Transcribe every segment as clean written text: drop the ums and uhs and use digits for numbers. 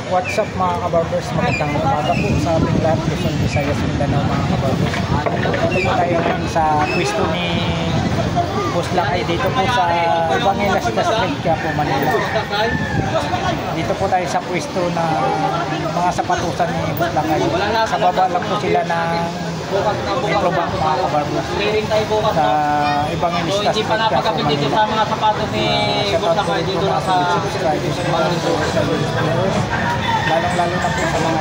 What's up mga kabarbers, magandang umaga po sa ating lahat, Luzon, Visayas, Mindanao mga kabarbers. Dito tayo ngayon sa pwesto ni Boss Lakay dito po sa Evangelas Street, Quiapo, Manila. Dito po tayo sa pwesto na mga sapatusan ni Boss Lakay. Sa baba lang po sila ng Metro Bank mga kabarbers sa Evangelas Street, Quiapo, Manila. Sa mga sapatos ni Boss Lakay dito na sa lalong-lalo na po sa mga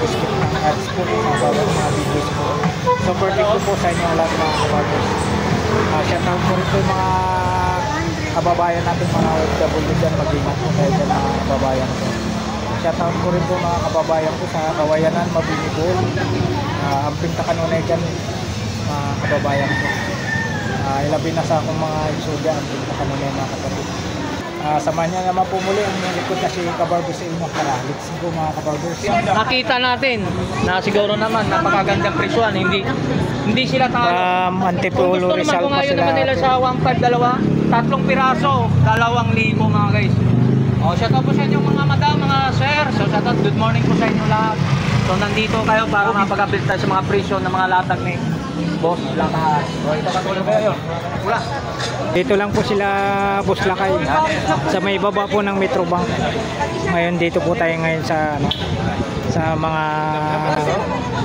skip ng ads po mga bawat mga videos po. So perfect po sa inyo lahat mga kabarbers. Shoutout po rin po yung mga kababayan natin, mga OFW dyan, mag-ingat po tayo dyan mga kababayan po. Shoutout po rin po mga kababayan po sa Kawayanan, Mabinibol, Amping Takanunay dyan mga kababayan po. Ilabi na sa akong mga isuga, Amping Takanunay mga kapatid. Samahan niya naman po muli ang likod na si Kabarbers sa inyo. Let's go mga Kabarbers. Nakita natin na siguro naman napakagandang presyon. Hindi sila talo. Antipolo Rizal Kung pa ayaw sila. naman nila sa 1.5, tatlong piraso, 2,000 mga guys. Shout out po sa inyo mga madam, mga sir. So shout out, good morning po sa inyo lahat. So nandito kayo para mapag-update tayo sa mga presyon ng mga latag ni Boss Lakay. Ito patuloy kayo. Wala. Dito lang po sila Boss Lakay sa may baba po ng Metro Bank. Ngayon dito po tayo ngayon sa mga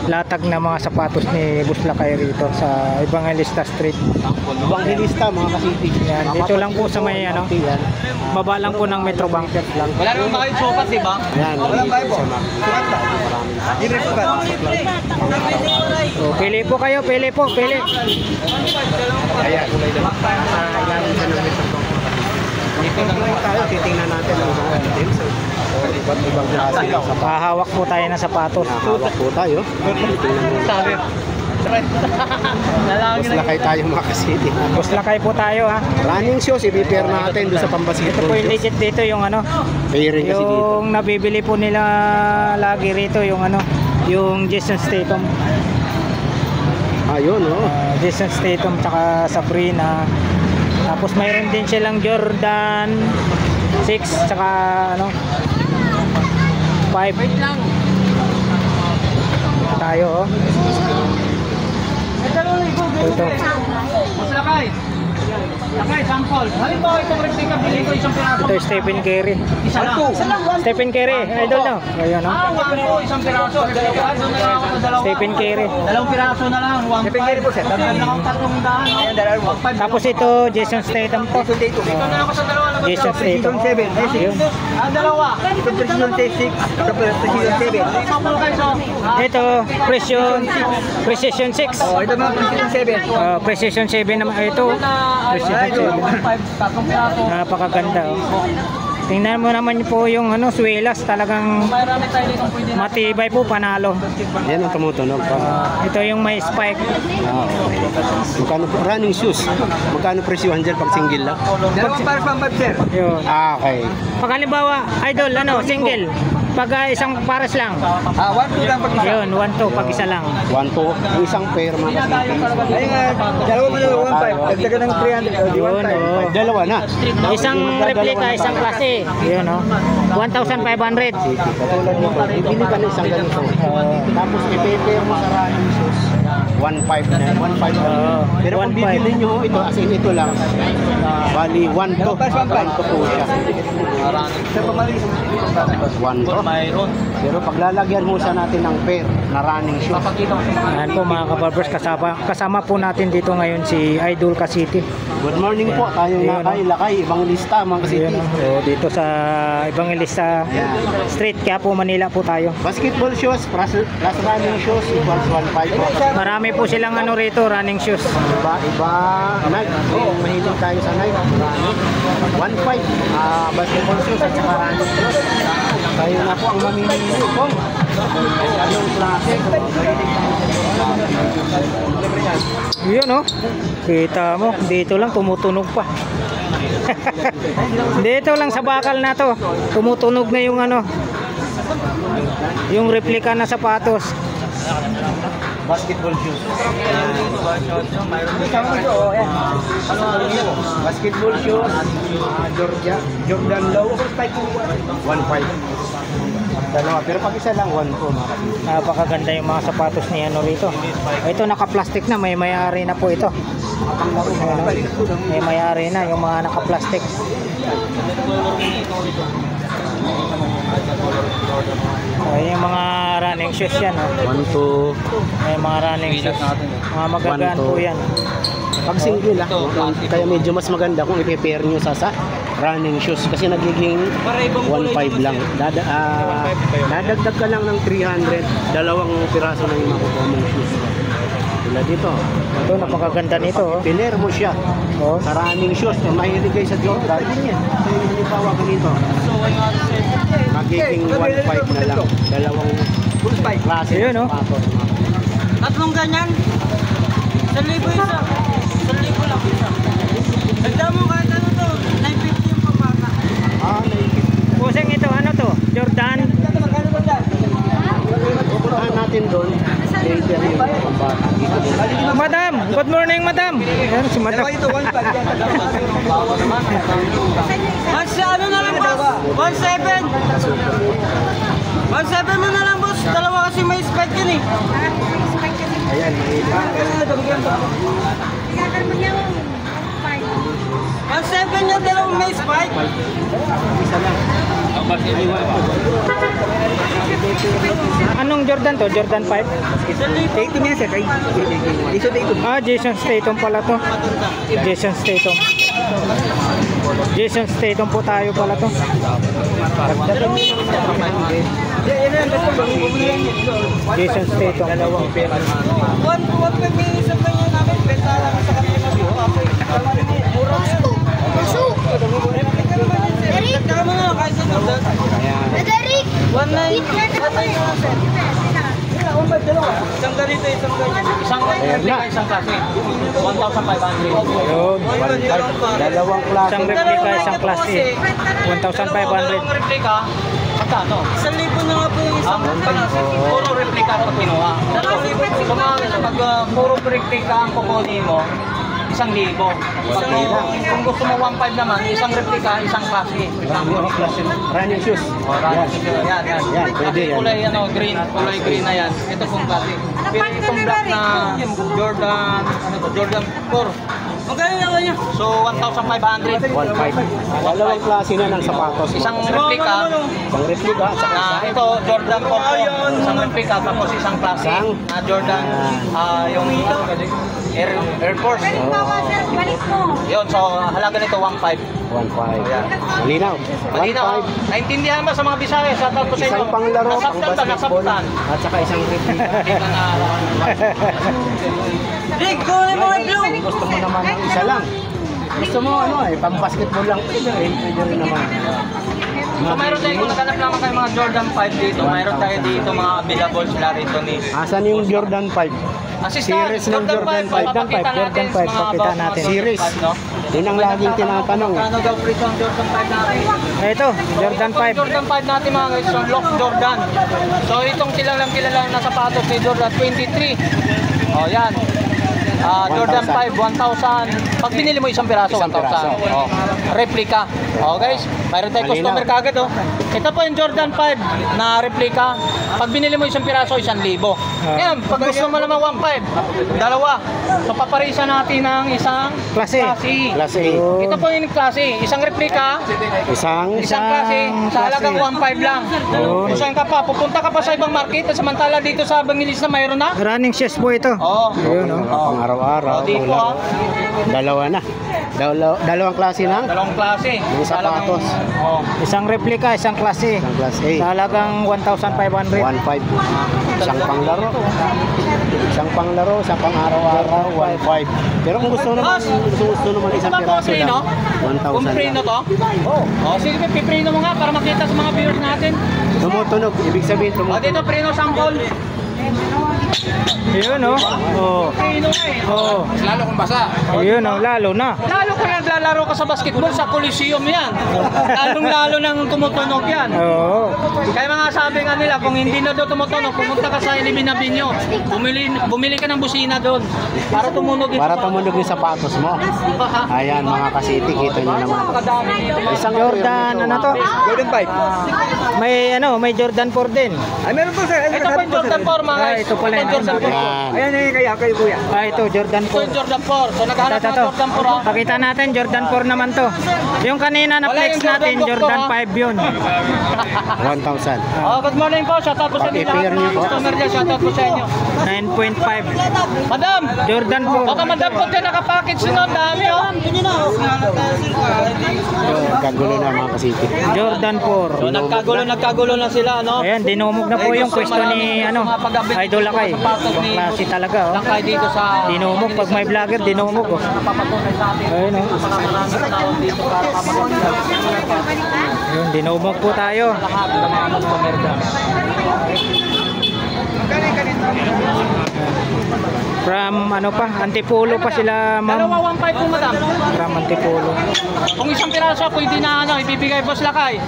latag na mga sapatos ni Boss Lakay rito sa Evangelista Street. Evangelista mga kasiti. Yan, dito lang po sa may baba lang po ng Metro Bank. Wala naman ba kayong sukat, diba? Yan, wala ba po? Sukat lang. So, pili po kayo, pili po, pili. Ayan. Dito lang tayo, titingnan natin ang mga items. Iba't ibang klase lang. Hahawak po tayo ng sapatos. Hawak po tayo. Titingnan mo. Sabi. Boss Lakay tayo mga kasiti. Boss Lakay po tayo ha. Running shoes, i-repair natin doon sa Ito po pambasketball. yung legit dito, yung Pairing kasi dito. yung nabibili po nila lagi rito, yung Jason Statham. Ayun, oh. Jason Statham tsaka Sabrina. Tapos mayroon din silang Jordan 6 tsaka 5. Wait lang. Tayo ito. Boss Lakay. Lakay, sample. Halimbawa itong replica, bili ko isang piraso. Ito Stephen Curry. Isa lang. Stephen Curry, idol no. Ayun Isang piraso. Piraso na lang ako sa dalawa. Stephen Curry. Dalawang piraso na lang. 1.5. Stephen Curry po, sir. Dagdag na akong 300. Ayan, dalawang 1.5. Tapos ito Jason Statham po. Dito na ako sa dalawa. Jason Statham. Ayun. Dalawa. Ito Precision 6. Ito Precision 7. Ito Precision 6. Ito mga Precision 7. Precision 7 naman ito. Precision 7. Tatlong piraso. Napakaganda Tingnan mo naman po yung swelas, talagang Marami tayo dito pwede na. matibay po, panalo. Yan ang tumutunog. Ito yung may spike. Magkano po? Running shoes. Magkano presyohan dyan pag single lang? Dalawang pares pang 5, sir. Yun. Okay. Pag halimbawa, idol, single. Pag isang pares lang. 1-2 lang pag Yun, 1-2 pag isa lang. 1 po. Yung isang pair mga kasiti. Ay nga, dalawa mo na 1.5. Dagdagan ng 300. Yun, Dalawa na. Isang replica, isang klase. Yun, 1,500. Katulad nito, bibili ka ng isang ganito. Tapos i-pair mo sa running shoes. 1.5 na. 1.5. Pero kung 1.5. bibili nyo ito, as in ito lang, bali 1 to. 1 to po siya. Sa pamali. 1 to. Mayroon. Pero paglalagyan mo siya natin ng pair na running shoes. Papakita ko sa Ayan po mga kabarbers, kasama po natin dito ngayon si Idol Kasiti. Good morning po. Tayo na kay Lakay, Evangelista, mga kasiti. Ayan, so, dito sa Evangelista Street, Quiapo, Manila po tayo. Basketball shoes plus running shoes equals 1.5 po. Marami po silang rito, running shoes. Iba Nike. Kung mahilig tayo sa Nike, 1.5 basketball shoes at saka running shoes. Tayo na po ang mamimili po. Anong klase? Yun kita mo, dito lang tumutunog pa. Dito lang sa bakal na to, tumutunog na yung replika na sapatos. Basketball shoes. Basketball shoes. Jordan Low. 1.5. Dalawa. Pero pag isa lang, 1 po mga kapatid. Napakaganda yung mga sapatos ni ano rito. Ito naka-plastic na, may may-ari na po ito. May may-ari na yung mga naka-plastic. Yung mga running shoes yan. 1 to May mga running shoes. Mga magagaan po yan. pag single kaya medyo mas maganda kung i-pair nyo sa running shoes kasi nagiging 1.5 lang. Dadagdag ka lang ng 300, dalawang piraso na yung makukuha mong shoes. Tulad dito. Ito, napakaganda nito. Piner mo siya. Oh. Sa running shoes, kung mahilig kayo sa Jordan, so halimbawa ganito. Magiging 1.5 na lang. Dalawang klase Yun, no? sapatos. Tatlong ganyan. 1,000 isa. 1,000 lang isa. Nagda mo kahit ano to. 950 yung pabata. Puseng ito, ano to? Jordan? Pupuntahan natin doon. Later yung pambata. Madam! Good morning, madam! Ayan, si madam. Mas ano na lang boss? 1,700. 1,700 mo na lang boss. Dalawa kasi may spec yun eh. Ayan, mahilig. 1,700 yung dalawang may spike. Isa lang. Anong Jordan to? Jordan 5? Tatum yan, sir. Ah, Jason Statham pala to. Jason Statham. Jason Statham po tayo pala to. Jason Statham. One may isang ganyan namin. Benta lang sa kanila na view. Mura na yun. Kaya mo nga kahit sa Jordan. 1,900. Isang ganito, isang ganyan. Isang replika, isang klase. 1,500. Yun. Dalawang klase. Isang replika, isang klase. 1,500. Dalawang replika. Magkano? 1,000 na nga po yung isang puro replika ito kinuha. 2,000. So pag puro replika ang kukunin mo, 1,000. Kung gusto mo 1,500 naman, isang replika, isang klase. Running shoes. Yan. Yan, pwede yan. Kulay kulay green na yan. Ito pong klase. Pero itong black na Jordan, Jordan 4. Magkano na kanya? So 1,500. 1.5. Dalawang klase na ng sapatos. Isang replika. Isang replika at saka isa. Ito Jordan 4. Isang replika tapos isang klase na Jordan yung Air Force. Yun, so halaga nito 1,500. 1.5. Malinaw. Malinaw. 1.5. Naintindihan ba sa mga Bisaya? Sa tapos sa inyo. Isang panglaro, pang Nasaktan ba? basketball, Nasaktan. at saka isang replika. Rick, kunin mo yung blue. Gusto mo naman ng isa lang. Gusto mo pang basketball lang. Pwede rin naman. So mayroon tayo, kung naghanap naman tayo mga Jordan 5 dito, mayroon tayo dito mga available sila rito ni Asan yung Jordan 5? Series ng Jordan 5. Jordan 5, pakita natin. Series. No? Yun ang laging tinatanong. Kano daw presyo ang Jordan 5 natin? Ito, Jordan 5. Jordan 5 natin mga guys, yung Lock Jordan. So itong kilalang na sapatos ni Jordan 23. Oh yan. Jordan 5, 1,000. Pag binili mo isang piraso, 1,000. Oh. Replika. Oh guys, mayroon tayong customer kagad oh. Ito po yung Jordan 5 na replika. Pag binili mo isang piraso, 1,000. Ngayon, pag gusto mo naman 1,500, dalawa. So paparisa natin ng isang Klase. Klase. Ito po yung klase, isang replika, Isang klase, sa halagang 1,500 lang. Kung saan ka pa, pupunta ka pa sa ibang market, samantala dito sa Bangilis na mayroon na. Running shoes po ito. Oo. Ayun, no? pang araw-araw. O, dito ah. Dalawa na. Dalawang klase ng Dalawang klase. Yung sapatos. Oo. Isang replika, isang klase. Isang class A. Sa halagang 1,500. 1.5. Isang panglaro. Isang panglaro, isang pang araw-araw, 1.5. Pero kung gusto naman isang piraso lang, 1,000 Kung preno lang. to? Oo. Oh, sige, pipreno mo nga para makita sa mga viewers natin. Tumutunog, ibig sabihin O, tumutunog. dito preno sample. Yun, oh. Oh. Pino nga eh. Oh. Lalo kung basa. Yun, oh. Lalo na. Lalo kung naglalaro ka sa basketball, sa Coliseum yan. Lalong-lalo nang tumutunog yan. Oo. Kaya mga sabi nga nila, kung hindi na doon tumutunog, pumunta ka sa Eliminabinyo. Bumili ka ng busina doon. Para tumunog yung Para tumunog yung sapatos mo. Ayan mga kasiti, kita nyo naman. Napakadami dito. Isang Jordan, ano to? Jordan 5. May Jordan 4 din. Ay, meron po sir. Ito po yung Jordan 4 mga guys. Ito pala Ito yung Jordan 4. Yan. Ayan, kayo kuya. Ito, Jordan Ito yung Jordan 4. So naghanap ng Ito. Jordan 4 ha. Pakita natin, Jordan 4 naman to. Yung kanina na Wala flex yung Jordan natin, book to, Jordan ha? 5 yun. 1,000. Oh, good morning po. Shout out po sa inyo lahat Pag-i-pair mga niyo po. customer dyan. Shout out po sa inyo. 9.5. Madam! Jordan 4. Baka madam po din nakapackage nun. Dami oh. Kagulo na mga kasiti. Jordan 4. So nagkagulo na sila no. Ayan, dinumog na po yung pwesto ni Idol Lakay. Ibang klase talaga, oh. Lakay dito sa Dinumog, pag may vlogger, dinumog, oh. napapatunay sa atin. Ayun, oh. Maraming tao dito para kapag Ayun, dinumog po tayo. lahat ng mga customer dyan. From Antipolo pa sila, Dalawa ma'am. 1.5 po madam. From Antipolo. Kung isang piraso pwede na ibibigay boss Lakay.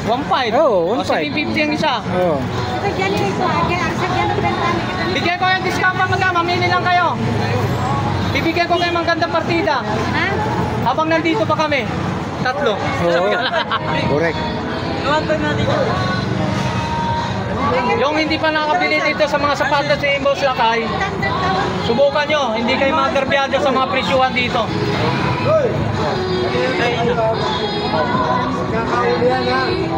1.5. Oo, 1.5. O 750 ang isa. Oh. Bigyan ko yung discount pa madam, mamili lang kayo. Bibigyan ko kayo ng gandang partida. Habang nandito pa kami. Tatlo. Oo. Correct. Yung hindi pa nakabili dito sa mga sapatos si Boss Lakay, subukan nyo, hindi kayo materbyado sa mga presyuhan dito.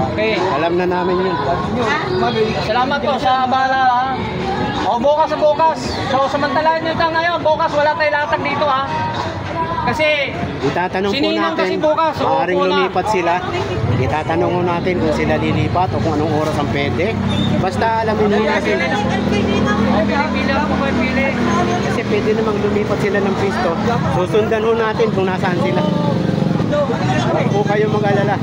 Okay. Alam na namin yun. Salamat po sa abala ha. O bukas. So samantalahin nyo ito ngayon, bukas wala tayo latag dito ha. Kasi Itatanong po Sininang natin, kasi bukas, oo, maaaring wala. lumipat sila. Itatanong po natin kung sila lilipat o kung anong oras ang pwede. Basta alamin nyo kasi, pili ako kayo pili. kasi pwede namang lumipat sila ng pisto. Susundan ho natin kung nasaan sila. Huwag po kayo mag-alala.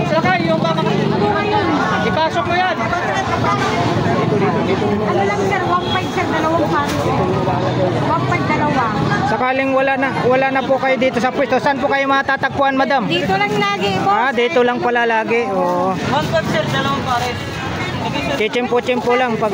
Lakay, yung baka ipasok mo yan. Ano lang sir, 1.5 sir, dalawang pares. 1.5 dalawa. Sakaling wala na po kayo dito sa pwesto, saan po kayo matatagpuan, madam? Dito lang lagi po. Dito lang pala lagi. Oo. 1.5 sir, dalawang pares. Chimpo lang pag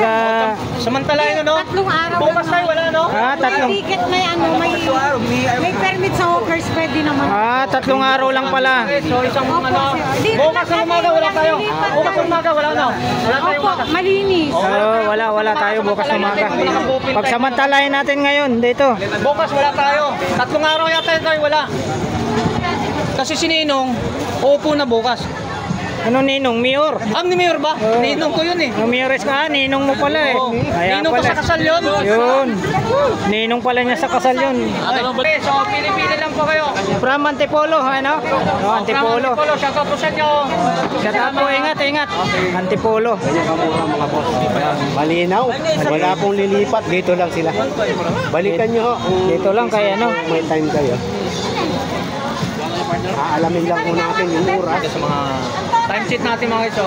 Samantalahin no? Tatlong araw Bukas lang. tayo, wala no? tatlong Ticket may permit sa hawkers, pwede naman. 3 araw lang pala. Okay, so isang Opo, ano, sir. bukas ng umaga wala tayo. Bukas ng umaga wala no? Wala tayo Opo, umaga. malinis. Wala tayo bukas ng umaga. Pagsamantalahin natin ngayon dito. Bukas wala tayo. 3 araw yata tayo wala. Kasi si Ninong, uupo na bukas. Ano Ninong? Mayor? Ang ni Mayor ba? Oo. Ninong ko yun eh. Ang Mayoress ka, Ninong mo pala eh. Oo. Kaya Ninong ko pala. sa kasal yun. Yun. Ninong pala niya sa kasal yun. Okay, so pili-pili lang po kayo. From Antipolo, ano? Antipolo. Antipolo, shout out po sa inyo. Shout out po, ingat. Antipolo. Ganyan kamura mga boss. Malinaw. Wala pong lilipat. Dito lang sila. Balikan nyo ho. kung Dito lang kay ano. may time kayo. Aalamin lang po natin yung oras. Sa mga time sheet natin mga guys, so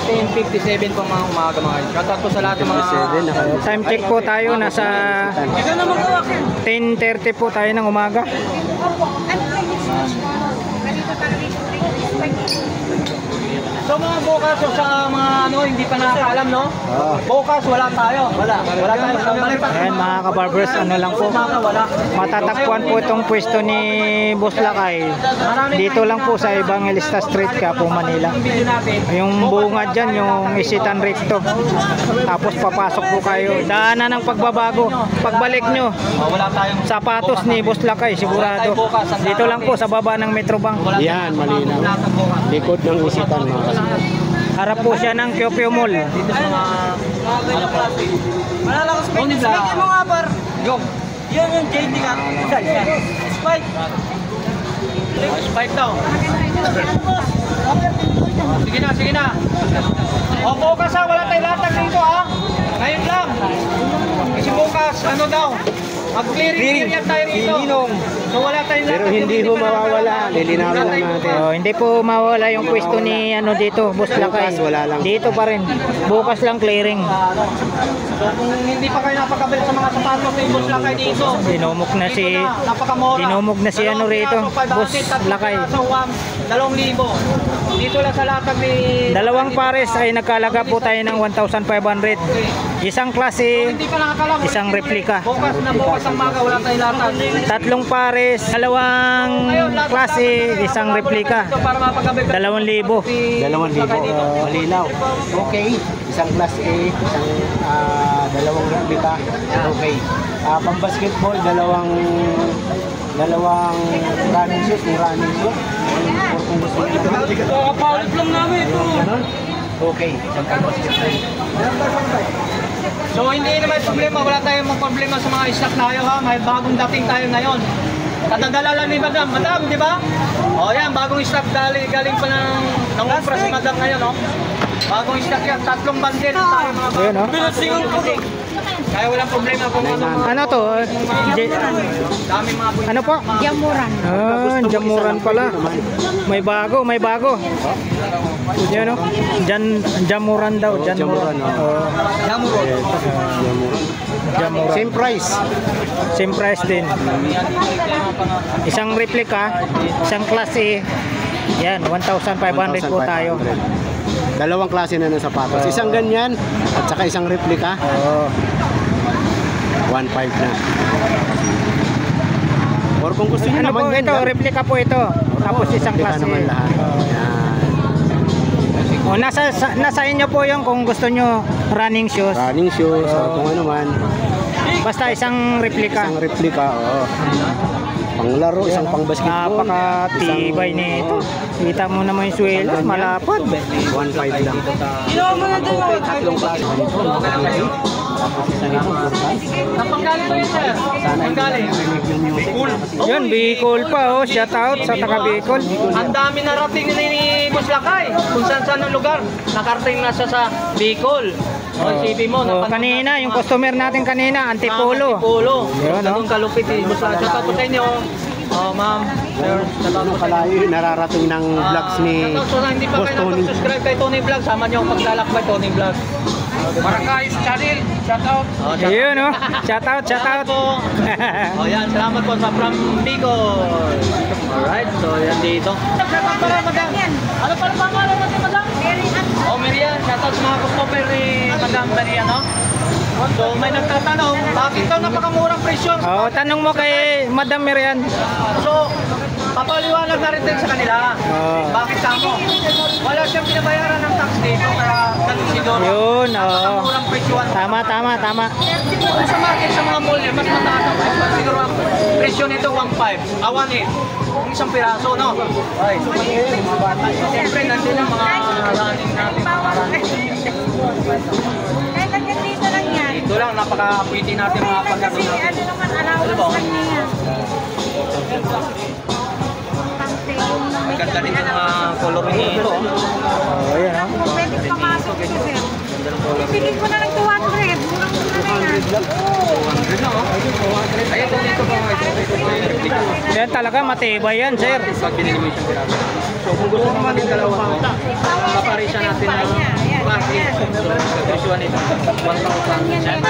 10:57 po mga umaga mga guys. Shout out po sa lahat ng mga 7 na kayo. Time check po tayo, nasa 10:30 po tayo ng umaga. So mga bukas, so sa mga ano, hindi pa nakakaalam no? Oo. Bukas wala tayo. Wala tayo. Ayan mga kabarbers, ano lang po. Wala. Matatagpuan po itong pwesto ni Boss Lakay. Dito lang po sa Evangelista Street, Quiapo, Manila. Ang video natin. Yung bunga dyan, yung isitan recto. Tapos papasok po kayo. Daanan ng pagbabago. Pagbalik nyo, Wala tayong sapatos ni Boss Lakay, sigurado. Dito lang po sa baba ng Metrobank. Yan, malinaw. Likod ng isitan mga kasi. Harap po siya ng Kyokyo Mall. Dito sa mga ano po. Malalakas pa yung spike mo nga par. Go. Yan yung JD nga. Spike. Spike daw. Sige na. O bukas ha, wala tayong latag dito ha. Ngayon lang. Kasi bukas, ano daw? Mag-clearing area tayo rito. So wala tayong Pero lakad, hindi yung ho pa nakakalaw. mawawala. Lilinawin lang natin. Oh, hindi po mawala yung pwesto ni ano dito, Boss Lakay. Bukas, wala lang. Dito pa rin. Bukas lang clearing. So kung hindi pa kayo napakabili sa mga sapatos ni Boss Lakay dito, Dinumok na si dito na, napakamura. dinumog na si ano rito, Boss Lakay. Sa 2,000. Dito lang sa latag ni... Dalawang pares ay nagkalaga po tayo ng 1,500. Isang klase, Hindi pa nakakalaw. isang replika. Bukas ang maga, wala tayong latag. Tatlong pares, dalawang klase, isang replika. Ito para mapagabili ka. 2,000. 2,000. Malinaw. Okay. Isang class A, isang dalawang replika. Okay. Pang-basketball, dalawang running shoes. Or kung gusto nyo. Kapalit lang namin ito. Ganon? Okay. Isang pang-basketball. So hindi naman problema, wala tayong mga problema sa mga stock tayo ha. May bagong dating tayo ngayon. Katadala lang ni Madam. Madam, di ba? O yan, bagong stock galing pa ng umpra si Madam ngayon, no? Bagong stock yan, 3 bandit tayo mga Ayun, no? Kaya walang problema kung ano. Ano to? Dami mga buhay. Ano po? Jamuran. Jamuran pala. May bago. Yan, no? Jamuran daw. Jamuran, no? Jamuran. Same price. Same price din. Isang replika, isang klase. Yan, 1,500 po tayo. Dalawang klase na ng sapatos. Isang ganyan at saka isang replika. Oh. 1,500 na. Or kung gusto niyo Ano po naman ito? Replika po ito. Tapos isang replika klase. naman lahat. Yan. O, nasa inyo po yung kung gusto nyo running shoes. Running shoes or kung ano man. Basta isang replika. Isang replika, oo. Panglaro, isang pang-basketball. Napakatibay nito. Kita mo naman yung suelas, malapad. 1,500 lang. Okay, tatlong klase. Napanggaling mo yun, sir? Napanggaling. Yun, Bicol pa oh. Shout out sa taga Bicol. Ang dami narating ni Boss Lakay. Kung saan ang lugar. Nakarating na siya sa Bicol. O, isipin mo. Oh, kanina, yung customer natin kanina, Antipolo. Antipolo. Yun, no? Ganun kalupit si Boss Lakay. Shout out po sa inyo. Oh, ma'am. Sir, shout out po sa inyo. Kalayo yung nararating ng vlogs ni Shout out po sa hindi pa Boss kayo Tony. subscribe kay Tony Vlog. Sama niyo ang paglalakbay Tony Vlog. Maracay's channel. Shout out. Oh, shout out. Yun oh. Shout out. Salamat po. O yan, salamat po sa from Bicol. Alright, so yan dito. Para madam. Ano pala pangalan natin madam? Oh, Miriam. Shout out sa mga customer ni Madam Miriam, no? So may nagtatanong, bakit daw napakamurang presyo? Oh, tanong mo kay Madam Miriam. So, papaliwanag na rin din sa kanila. Bakit kamo? Wala siyang binabayaran ng tax dito, kaya ganun siguro. Yun, oo. Napakamurang presyoan. Tama. Kung sa market, sa mga mall, mas mataas ang presyo. Siguro ang presyo nito 1.5. 1.8. Kung isang piraso, no? Ay, siyempre, nandun ang mga running natin. Kahit hanggang dito lang yan. Dito lang, napaka-pwede natin mga Kasi pagkatunan. ano naman, allowance lang niya yan. Ang ganda rin yung mga color nito. Oh, yan oh. Kung pwede pumasok ito, sir. Ganda ng color. Pipigil ko na ng 200. Murang-mura na yan. 200 na, oh. Ayan, dito pa mga ito. Yan talaga matibay yan, sir. Pag binili mo isang piraso. So kung gusto mo naman yung dalawa mo, kaparisa natin ng plastic. So presyo nito, 1,000.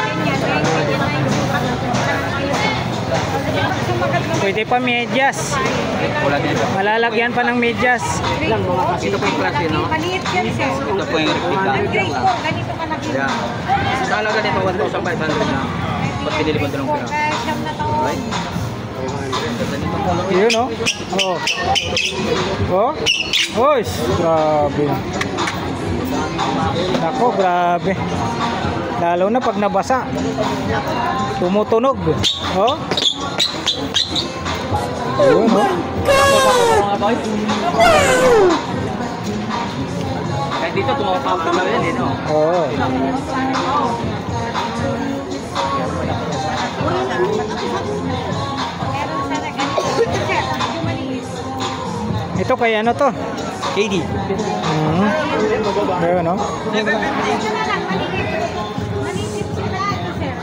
Pwede pa medyas. Wala din ito. Malalagyan pa ng medyas. Ito po yung klase, no? Maliit yan, sir. Ito po yung replica. Ang grade ko, ganito ka na Yeah. Sa halaga nito, 1,500 na. Pag pinili mo dalawang piraso. Siyam na taon. Right? Ganda nito color. Yun oh. Oh. Oy, grabe. Nako, grabe. Lalo na pag nabasa. Tumutunog. Oh. Yun oh. Kahit dito, tumapapag na yan, eh, no? Oh. Meron sana ganito. Sir, medyo maliit. Ito kay ano to? KD. Ayun oh. Ito na lang, maliit. Maliit sila ito, sir.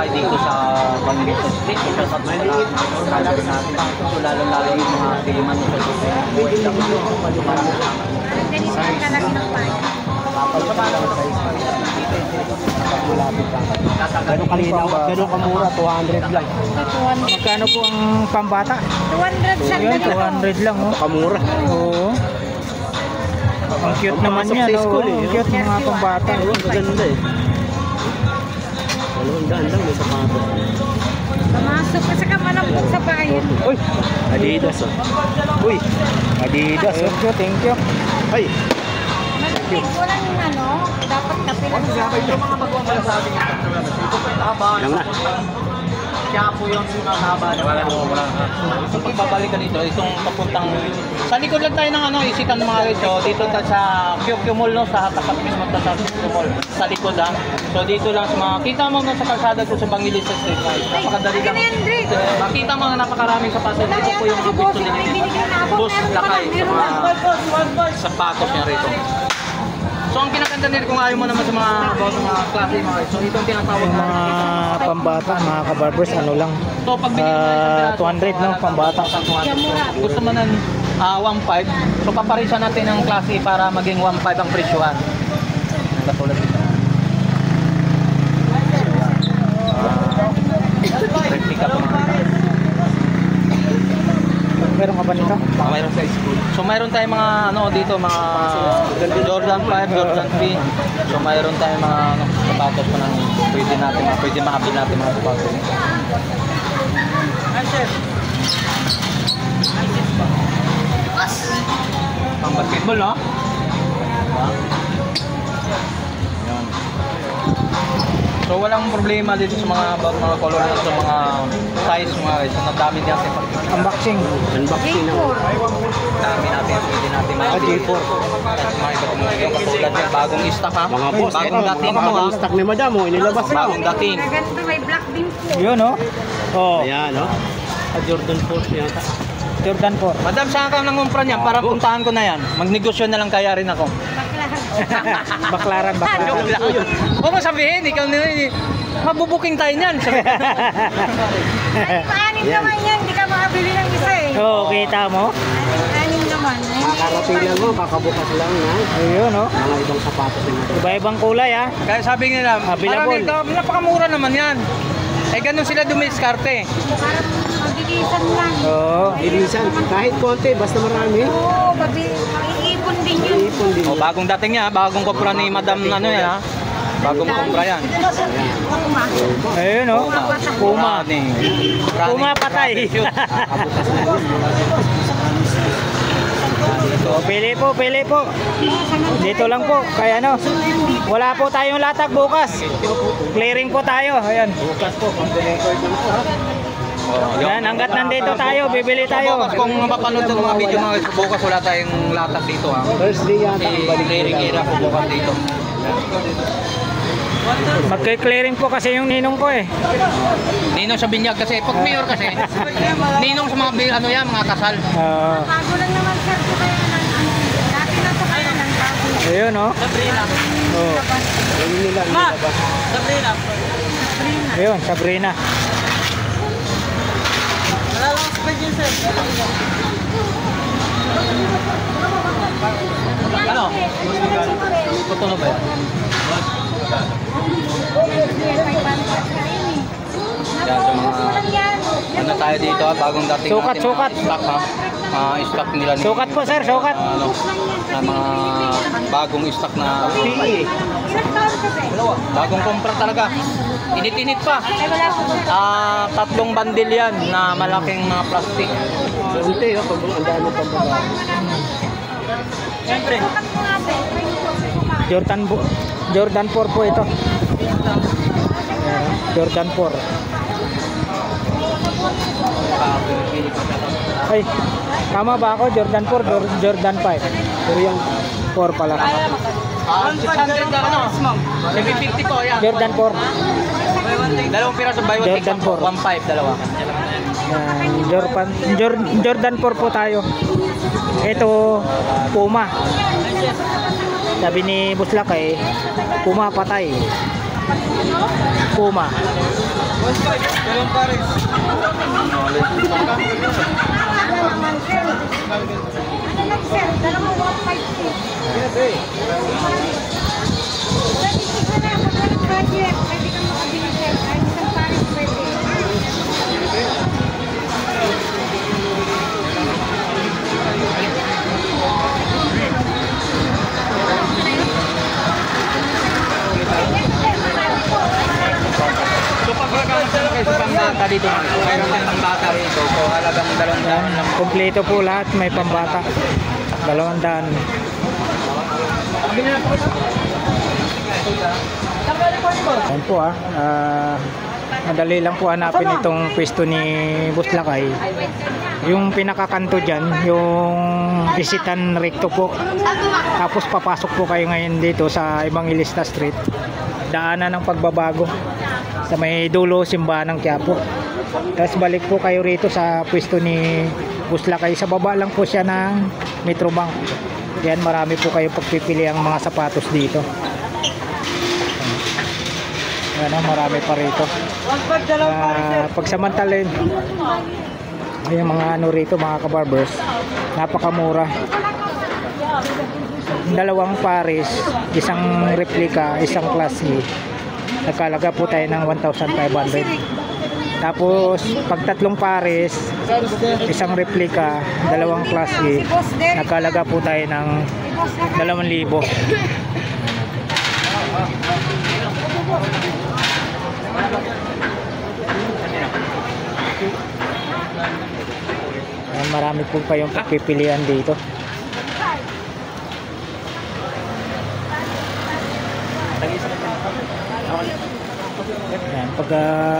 tayo dito sa Bangladesh Street. So shout out sa mga kalap natin. So lalo yung mga kaiman sa buhay lang. Ganito ang kalaki ng payo. Ganun kalinaw, ganun kamura, 200 lang. Magkano po ang pambata? 200 sa Yan, dalawa. 200 lang, oh. Kamura. Oo. Ang cute naman Pumasok yan, sa oh. school, eh. Ang cute ng mga pambata. Maganda eh. 200 lang, may sapatos. Pumasok ka sa kamalambot sa bayan. Uy, Adidas oh. uy. Adidas, oh. Thank you. Ay, Malamig, walang ano, dapat kape lang sa Yung mga magawang malasabing ito po yung haba. lang na. Siya po yung haba. Wala. So pagbabalik ka dito, itong papuntang sa likod lang tayo ng isitan ng mga rito. Dito tayo sa QQ Mall, no, sa tapat mismo sa QQ Mall. Sa likod ha. So dito lang sa mga kita mo no, sa kalsada ko sa Bangladesh Street. Napakadali lang. Makita mo na napakaraming sapatos. Ito po yung gusto nila. Bus lakay sa mga sapatos niya rito. So ang kinakanta nila kung ayaw mo naman sa mga klase mga so ito ang tinatawag Yung na mga pambata, mga kabarbers, ano lang. so pag binili mo 200, no, pambata. gusto mo ng 1.5 so paparisan natin ang klase para maging 1.5 ang presyohan katulad dito replica pa mga Meron ka ba nito? mayroon sa school so mayroon tayong mga dito mga Jordan 5, Jordan 3 so mayroon tayong mga sapatos pa ng pwede mahabil natin mga sapatos pang basketball no? Yan. So walang problema dito sa mga color na sa mga size mga guys. Ang dami din natin Unboxing. Unboxing ng dami natin pwede natin mga J4. At mga iba't ibang yung katulad yan bagong stock ha. Mga boss, Bagong dating mo ha. bagong stock ni madam oh, inilabas na. Bagong dating. Na ganito, may black din po. Yun, oh. Oh, Ayan oh. Jordan 4 yata. Jordan 4. Madam, saan ka nangumpra niyan? Para puntahan ko na yan. Magnegosyo na lang kaya rin ako. Baklaran, Joke baklaran. lang. Huwag mo sabihin, ikaw nila. Mabubuking tayo niyan. Anim naman yan, hindi ka makabili ng isa eh. Oo, kita mo. Anim naman. Kakarating lang mo, kakabukas lang na. Ayun, oh. Mga ibang sapatos na madam. Iba-ibang kulay, ah. Kaya sabi nila, Available. parang ito, napakamura naman yan. Eh, ganun sila dumiskarte. Parang magigisan lang. Oo. Ilisan, kahit konti, basta marami. Oo, maiipon din yun. Ipon din. O, bagong dating niya, bagong kopra ni Madam ano yan ha. Bagong kompra yan. Ayun, oh. Puma. Puma patay. So, pili po. Dito lang po. Kaya ano, wala po tayong latag bukas. Clearing po tayo. Ayan. Bukas po, pang-record lang po ha. Yan, hanggat nandito tayo, bibili tayo. Bukas, kung mapapanood ng mga video mga guys, bukas wala tayong latag dito ha. Thursday yata ang balik I-clearing nila. era ko bukas dito. Magka-clearing po kasi yung ninong ko eh. Ninong sa binyag kasi, pag mayor kasi, ninong sa mga ano yan, mga kasal. Bago lang naman sir ko kaya ng ano. Dati na to kaya ng bago. Ayun, oh. Sabrina. Oh. Ayun nila, nilabas. Sabrina. Ayun, Sabrina. Wala lang sa page sir. Ano? Tutunog ba yan? Yan, sa mga ano tayo dito ha, bagong dating Sukat, natin sukat. mga stock ha. Stock nila ni Sukat po, sir, sukat. ano, na mga bagong stock na PE. Ilang taon ka ba? bagong kumpra talaga. Init-init pa. Ay wala ko ba? 3 bandil yan na malaking mga plastic. Konti oh, pag ang dami pang babae. Siyempre. Sukat mo nga ba? Jordan 4 po ito. Ayan, Jordan 4. Ay, tama ba ako? Jordan 4, Jordan 5. Pero yan, 4 pala. 600 na ano? 750 po yan. Jordan 4. Dalawang piraso buy one take Jordan 4. 1.5 dalawa. Jordan 4 po tayo. Ito, Puma. Sabi ni Buslak eh, Puma patay. Puma. Dalawang pares. Ano lang sir? Dalawang 150. Pwede siguro na magaling budget. Pwede kang makabili sir. Kahit isang pares pwede. So pag magkakaroon kayo sa pambata dito, mayroon din pambata rito. So halagang 200 lang. Kompleto po lahat, may pambata. 200. Ayan po madali lang po hanapin itong pwesto ni Boss Lakay. Yung pinakakanto dyan, yung Isitan Recto po. Tapos papasok po kayo ngayon dito sa Evangelista Street. Daanan ng pagbabago sa may dulo simbahan ng Quiapo. Tapos balik po kayo rito sa pwesto ni Boss Lakay. Sa baba lang po siya ng Metrobank. Yan, marami po kayo pagpipili ang mga sapatos dito. Yan, marami pa rito. Pagsamantalin yung mga ano rito, mga kabarbers, napakamura. Dalawang pares, isang replica, isang class A, nagkalaga po tayo ng 1,500. Tapos pag tatlong pares, isang replica, dalawang class A, nagkalaga po tayo ng 2,000. Ayan, marami po kayong pagpipilian dito. Ayan, pag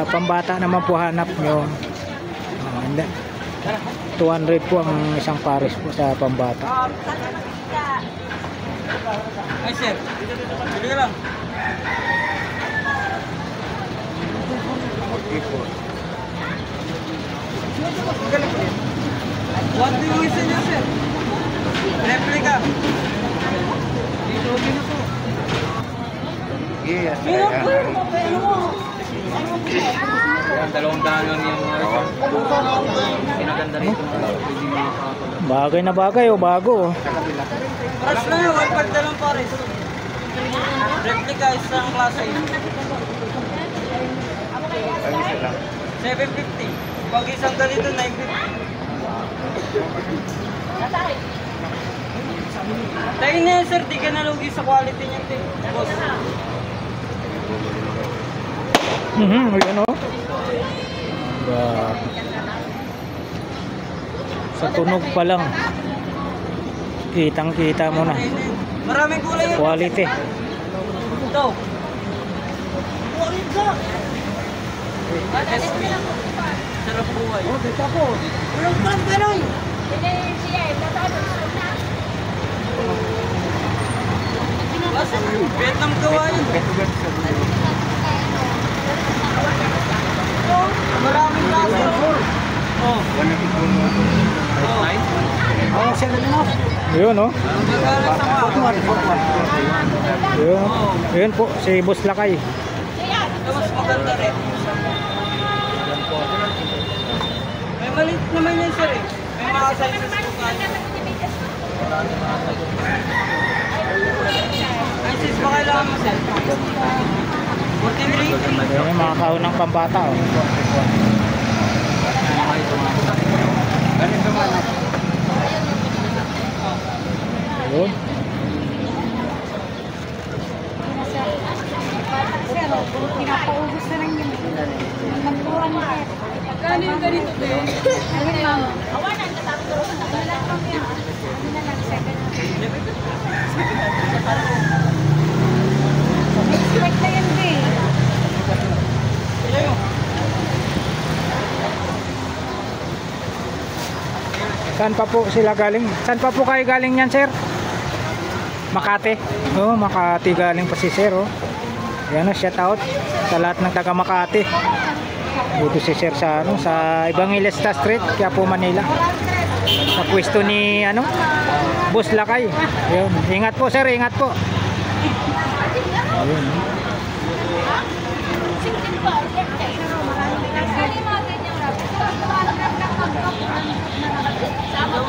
pambata naman po hanap nyo, 200 po ang isang pares po sa pambata. Ay sir, bili ka lang. What do you wish niya sir? Replica. Yes. Ang 200 lang yung mga ito. Pinaganda rito. Bagay na bagay o bago. Paras na yun, 1.5 lang pares. Replica isang klase. 750. Pag isang ganito, 950. Tayo na yun sir, di ka nalugi sa quality niyan din. Boss. Ayan o. Sa tunog pa lang, kitang kita mo na Maraming kulay yun. quality. Ito. SB. Sarap buhay. Oh, dito po. Walang parang gano'n. Vietnam gawa yun. Maraming klase. Oh. Yun o. Magalang sa mga. Yun po, si Boss Lakay. Ito mas maganda rin. May maliit naman yan sir eh. May mga sizes po kaya. Ay sis ba kailangan mo sir? 43? Yun yung mga kaunang pambata o. Yun. Sir, pinapaubos na lang yun. Magpuan na sir. Kano yung ganito din? Ayun ma'am. Ano lang yan? Ano na lang, second. Expect na yan eh. Saan pa po sila galing? Saan pa po kayo galing yan, sir? Makati. Oh, Makati galing pa si sir, oh. Yan, shout out sa lahat ng taga Makati. Dito si sir sa sa Evangelista Street, Quiapo, Manila. Sa pwesto ni Boss Lakay. Ayun. Ingat po, sir, ingat po. Ayun.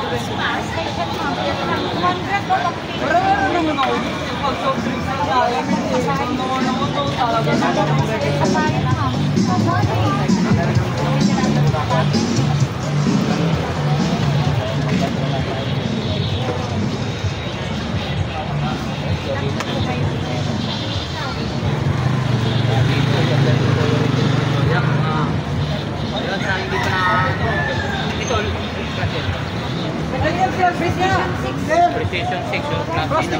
Station ma'am. 200 o Precision 6 yung class dito.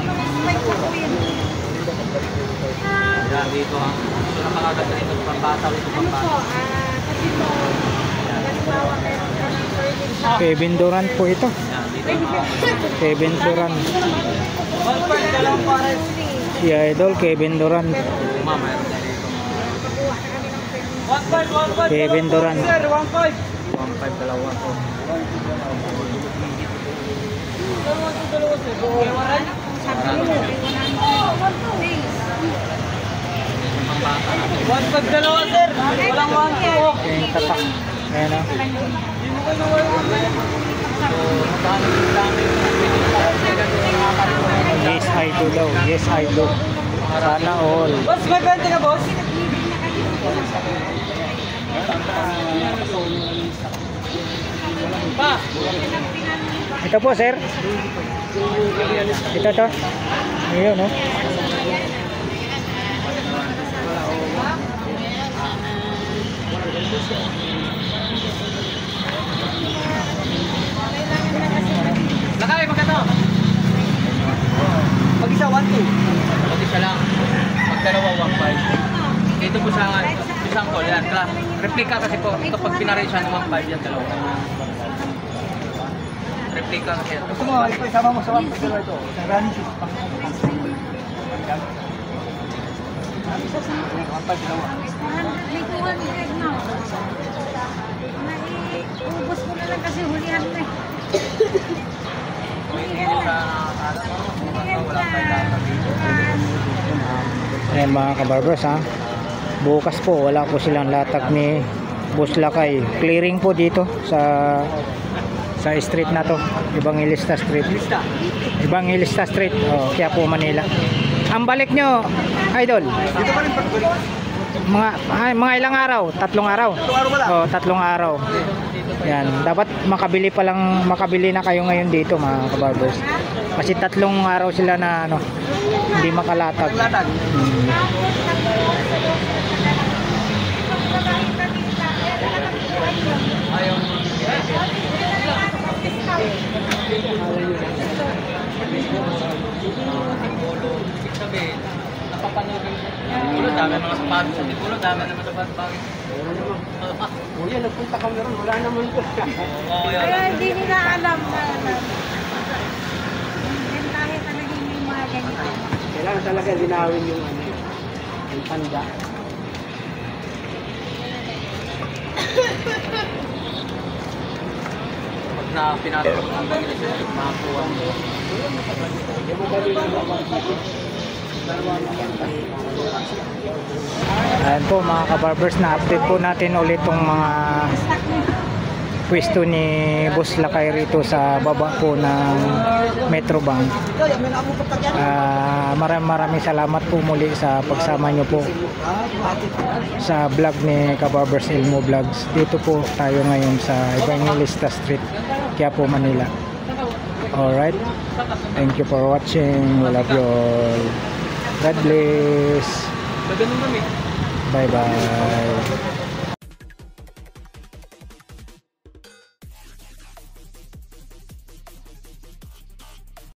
Yan, dito ha. Ito na makaganda dito. Pambata dito, pambata. Kevin Durant po ito. Yan, dito ha. Kevin Durant. Si Idol Kevin Durant. Mama, meron na dito. Kevin Durant. 1.5 dalawa to. Pambata natin. 1.5 dalawa, sir. Walang 1.2. Yung tatak. Ayan o. Yes, I do daw. Yes, I do. Sana all. Boss, may 20 ka, boss? Pa! Ito po, sir. Ito to. Ayun, no? Lakay, magkano? Pag-isa, 1.2. Pag-isa lang. Pag-dalawa, 1.5. Dito po sa isang call, yan. Replica kasi po. Ito pag pinarisyan, 1.5 yan, dalawa. Replica kasi ito. Gusto mo, isama mo sa 1.5 dalawa ito. Sa running shoes. 1.5 dalawa. May 200 na. Ubus mo na lang kasi hulihan na eh. Dito sa wala pa ilatag dito. Ayan mga kabarbers ha. Bukas po wala po silang latag ni Boss Lakay. Clearing po dito sa street na to. Evangelista Street. Evangelista Street. Oh, Quiapo, Manila. Ang balik nyo, Idol. Dito pa rin pagbalik. Mga ilang araw? 3 araw? 3 araw wala. Oh, 3 araw. Yan, dapat makabili na kayo ngayon dito mga kabarbers. Kasi 3 araw sila na ano, hindi makalatag. Latag. Ayaw. Sabihin, napapanood yung Tipulo, dami mga sapatos sa Tipulo, dami naman sapatos bagay. Kuya, nagpunta kami ron. Wala naman ko. Kaya hindi nila alam na kahit na naging may mga ganito. Kailangan talaga linawin yung ano, yung tanda. Pag na pinatulog ang ganyan sa makakuha mo. Ayan po mga kabarbers, na update po natin ulit tong mga pwesto ni Boss Lakay rito sa baba po ng Metrobank. Maraming salamat po muli sa pagsama nyo po sa vlog ni Kabarbers Elmo Vlogs. Dito po tayo ngayon sa Evangelista Street, Quiapo, Manila. Alright, thank you for watching. We love you all. God bless. Ganun kami. Bye bye.